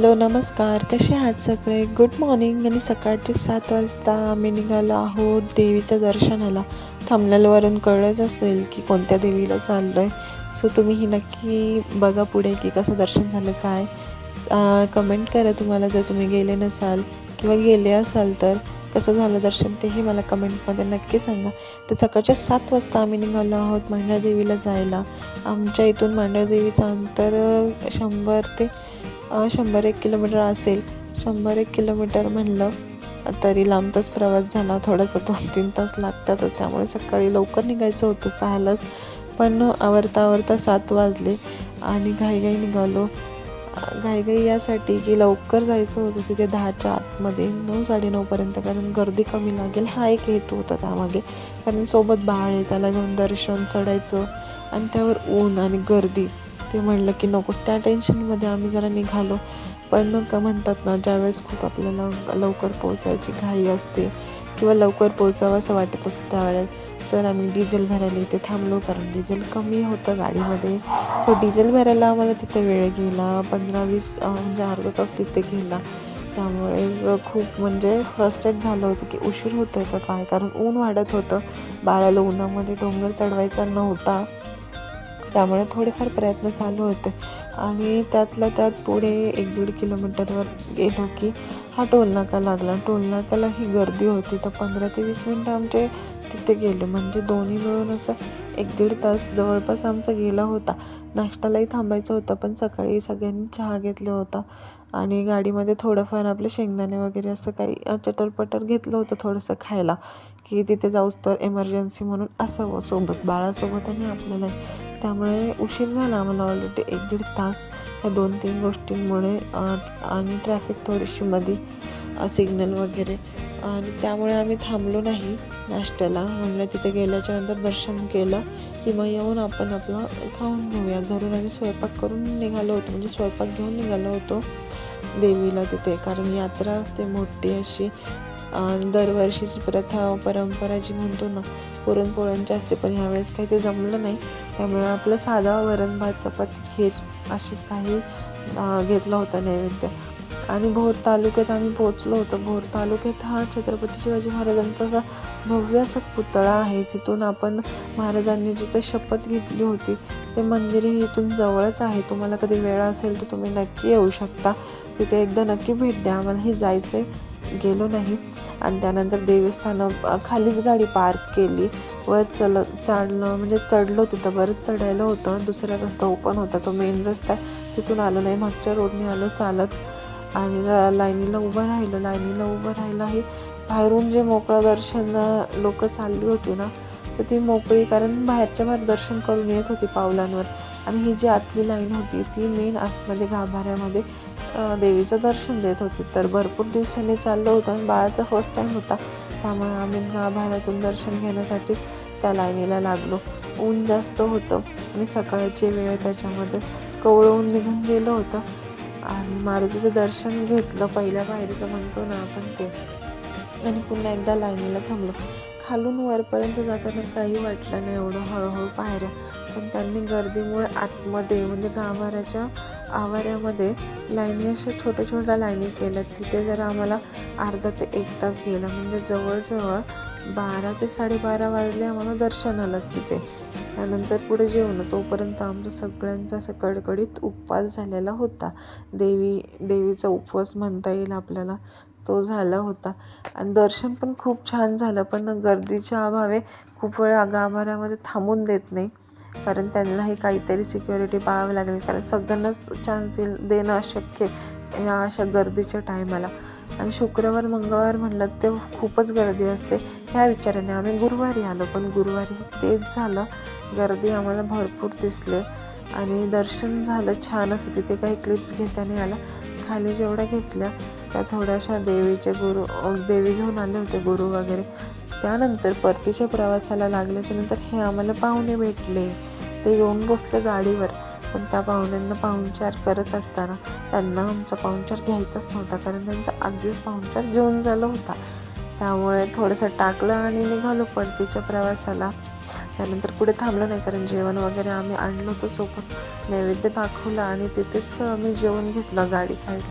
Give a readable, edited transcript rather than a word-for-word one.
Hello नमस्कार, कसे आहात सगळे. Good morning. आणि सकाळचे 7 वाजता आम्ही निघालो आहोत देवीच्या दर्शनाला. थंबनेलवरून कळलंच असेल की कोणत्या देवीला चाललो आहे. सो तुम्ही ही नक्की बघा पुढे की कसं दर्शन झालं काय. कमेंट करा तुम्हाला जर तुम्ही गेले नसाल किंवा गेले असाल तर कसं झालं दर्शन तेही मला कमेंटमध्ये नक्की सांगा. तर सकाळच्या 7 वाजता आम्ही निघालो आहोत मांढरदेवीला जायला. आमच्या इथून मांढरदेवीचं अंतर 100-1 किलोमीटर असेल. 100-1 किलोमीटर म्हणलं तरी लांबचाच प्रवास झाला. थोडासा 2-3 तास लागतातच. त्यामुळे सकाळी लवकर निघायचं होतं 6लाच, पण आवरता 7 वाजले आणि घाईघाई निघालो. घाईघाई यासाठी की लवकर जायचं होतं तिथे 10च्या आतमध्ये, 9-9:30पर्यंत, कारण गर्दी कमी लागेल हा एक हेतू होता त्यामागे. कारण सोबत बाळ आहे, त्याला घेऊन दर्शन चढायचं आणि त्यावर ऊन आणि गर्दी, ते म्हणलं की नकोच. त्या टेन्शनमध्ये आम्ही जरा निघालो. पण का म्हणतात ना, ज्यावेळेस खूप आपल्याला लवकर पोहोचायची घाई असते किंवा लवकर पोहोचावं असं वाटत असतं त्यावेळेस तर आम्ही डिझेल भरायला इथे थांबलो, कारण डिझेल कमी होतं गाडीमध्ये. सो डिझेल भरायला आम्हाला तिथे वेळ गेला 15-20 म्हणजे अर्धा तास तिथे गेला. त्यामुळे खूप म्हणजे फ्रस्ट्रेट झालं होतं की उशीर होतो आहे का काय, कारण ऊन वाढत होतं. बाळाला उन्हामध्ये डोंगर चढवायचा नव्हता, त्यामुळे थोडेफार प्रयत्न चालू होते. आणि त्यातल्या त्यात पुढे 1-1.5 किलोमीटरवर गेलो की हा टोलनाका लागला. टोलनाक्याला ही गर्दी होती, तर 15 ते 20 मिनटं आमचे तिथे गेले. म्हणजे दोन्ही मिळून असं 1-1.5 तास जवळपास आमचा गेला होता. नाश्त्यालाही थांबायचं होतं, पण सकाळी सगळ्यांनी चहा घेतला होता आणि गाडीमध्ये थोडंफार आपले शेंगदाणे वगैरे असं काही चटरपटर घेतलं होतं थोडंसं खायला, की तिथे जाऊच तर एमर्जन्सी म्हणून असावं सोबत, बाळासोबत आणि आपल्याला. त्यामुळे उशीर झाला आम्हाला ऑलरेडी 1-1.5 तास ह्या 2-3 गोष्टींमुळे. आणि ट्रॅफिक थोडीशी मध्ये, सिग्नल वगैरे, आणि त्यामुळे आम्ही थांबलो नाही नाश्त्याला. म्हणलं तिथे गेल्याच्या नंतर दर्शन केलं की मग येऊन आपण आपलं खाऊन घेऊया. घरून आम्ही स्वयंपाक करून निघालो होतो, म्हणजे स्वयंपाक घेऊन निघालो होतो देवीला तिथे, कारण यात्रा असते मोठी अशी. दरवर्षीची प्रथा परंपरा जी म्हणतो ना, पुरणपोळ्यांची असते, पण ह्यावेळेस काही ते जमलं नाही. त्यामुळे आपलं साधा वरण भात चपाती खीर अशी काही घेतलं होतं नैवेद्य. आणि भोर तालुक्यात आम्ही पोचलो होतो. भोर तालुक्यात हा छत्रपती शिवाजी महाराजांचा असा भव्य असा पुतळा आहे. तिथून आपण महाराजांनी जिथे शपथ घेतली होती ते मंदिरही इथून जवळच आहे. तुम्हाला कधी वेळ असेल तर तुम्ही नक्की येऊ शकता. तिथे एकदा नक्की भेट द्या. आम्हालाही जायचं आहे, गेलो नाही. आणि त्यानंतर देवस्थानं खालीच गाडी पार्क केली. वर चालणं म्हणजे चढलो, तिथं बरंच चढायला होतं. दुसरा रस्ता ओपन होता, तो मेन रस्ता आहे, तिथून आलो नाही, मागच्या रोडने आलो चालत. आणि लाईनीला उभं राहिलंही बाहेरून जे मोकळं दर्शन लोक चालली होती ना, तर ती मोकळी, कारण बाहेरच्या बाहेर दर्शन करून येत होती पावलांवर. आणि ही जी आतली लाईन होती ती मेन आतमध्ये गाभाऱ्यामध्ये देवीचं दर्शन देत होती. तर भरपूर दिवसांनी चाललं होतं आणि बाळाचा फर्स्ट टाईम होता, त्यामुळे आम्ही गाभाऱ्यातून दर्शन घेण्यासाठी त्या लाईनीला लागलो. ऊन जास्त होतं आणि सकाळची वेळ, त्याच्यामध्ये कवळून निघून गेलं होतं. आणि मारुतीचं दर्शन घेतलं, पहिल्या पायरीचं म्हणतो ना आपण ते, आणि पुन्हा एकदा लाईनीला थांबलो. खालून वरपर्यंत जाताना काही वाटलं नाही, एवढं हळूहळू पायऱ्या. पण त्यांनी गर्दीमुळे आतमध्ये म्हणजे गाभाऱ्याच्या आवाऱ्यामध्ये लाईनी अशा छोट्या लाईनी केल्यात. तिथे जरा आम्हाला अर्धा ते 1 तास गेला. म्हणजे जवळजवळ 12 ते 12:30 वाजले आम्हाला दर्शनालाच तिथे. त्यानंतर पुढे जेवण, तोपर्यंत आमचा सगळ्यांचा असं कडकडीत उपवास झालेला होता. देवीचा उपवास म्हणता येईल आपल्याला, तो झाला होता. आणि दर्शन पण खूप छान झालं, पण गर्दीच्या अभावे खूप वेळा गाभाऱ्यामध्ये थांबून देत नाही, कारण त्यांनाही काहीतरी सिक्युरिटी पाळावी लागेल, कारण सगळ्यांनाच चान्स देणं अशक्य या अशा गर्दीच्या टायमाला. आणि शुक्रवार मंगळवार म्हणलं ते खूपच गर्दी असते. ह्या विचाराने आम्ही गुरुवारी आलो, पण गुरुवारी तेच झालं, गर्दी आम्हाला भरपूर दिसले. आणि दर्शन झालं छान असं. तिथे काही क्लिप्स घेता नाही आला, खाली जेवढ्या घेतल्या त्या थोड्याशा. देवी घेऊन आले होते गुरु वगैरे. त्यानंतर परतीच्या प्रवासाला लागल्याच्या नंतर हे आम्हाला पाहुणे भेटले, ते येऊन बसले गाडीवर. पण त्या पाहुण्यांना पाहुणचार करत असताना त्यांना आमचा पाहुणचार घ्यायचाच नव्हता, कारण त्यांचा आधीच पाहुणचार घेऊन झाला होता. त्यामुळे थोडंसं टाकलं आणि निघालो परतीच्या प्रवासाला. त्यानंतर पुढे थांबलं नाही, कारण जेवण वगैरे आम्ही आणलं होतं सोबत, नैवेद्य दाखवला आणि तिथेच आम्ही जेवण घेतलं गाडी साईड.